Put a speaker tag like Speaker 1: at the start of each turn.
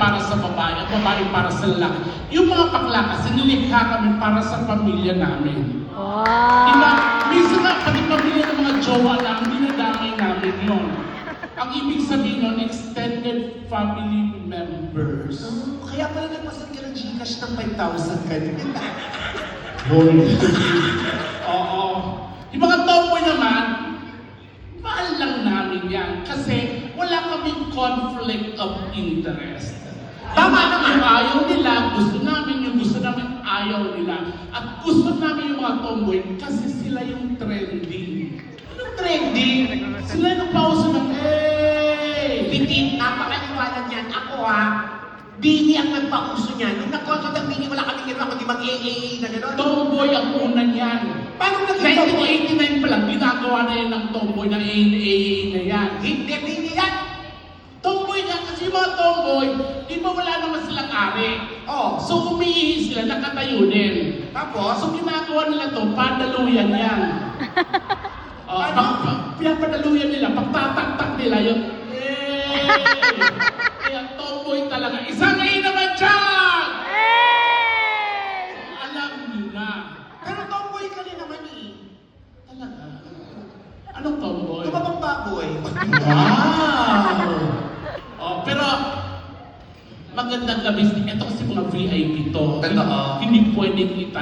Speaker 1: para sa babae at babae para sa lalaki. Yung mga bakla kasi nilikha kami para sa pamilya namin. Diba? Minsan na pati pamilya ng mga jowa namin, dinadamay namin yun. Ang ibig sabihin nun, extended family members.
Speaker 2: Kaya pala nagpasal ka ng Gcash ng 5,000 kanina.
Speaker 1: Oo. Yung mga tomboy naman, mahal lang namin yan. Kasi wala kaming conflict of interest. Tama naman, ayaw nila, gusto namin yung gusto namin, ayaw nila. At gusto namin yung mga tomboy kasi sila yung trending. Anong trending? Sila yung pauso ng,
Speaker 2: Bitin, napakaliwanag niyan. Ako Bini ang nagpauso niyan. Nung nag-concert ang Bini, wala kaming ginawa kundi mag-AAA na gano'n.
Speaker 1: Tomboy ang una niyan.
Speaker 2: Paano naging tomboy?
Speaker 1: 1989 pa lang, ginagawa na yan ng tomboy na AA na yan.
Speaker 2: Hindi, Bini yan!
Speaker 1: Tomboy nga, kasi yung mga tomboy, di ba wala naman silang ari?
Speaker 2: Oh.
Speaker 1: So umiihi sila, nakatayo din.
Speaker 2: Tapos,
Speaker 1: So ginagawa nila to, padaluyan yan. Pinapadaluyan nila, pagtataktak nila yun. Kaya tomboy talaga. Isang A naman dyan! Alam nyo na.
Speaker 2: pero tomboy ka rin naman
Speaker 1: Talaga? Anong tomboy?
Speaker 2: Tumabang baboy.
Speaker 1: Wow! Pero magandang gabi. Ito kasi mga VIP to.
Speaker 2: Totoo.
Speaker 1: Hindi pwedeng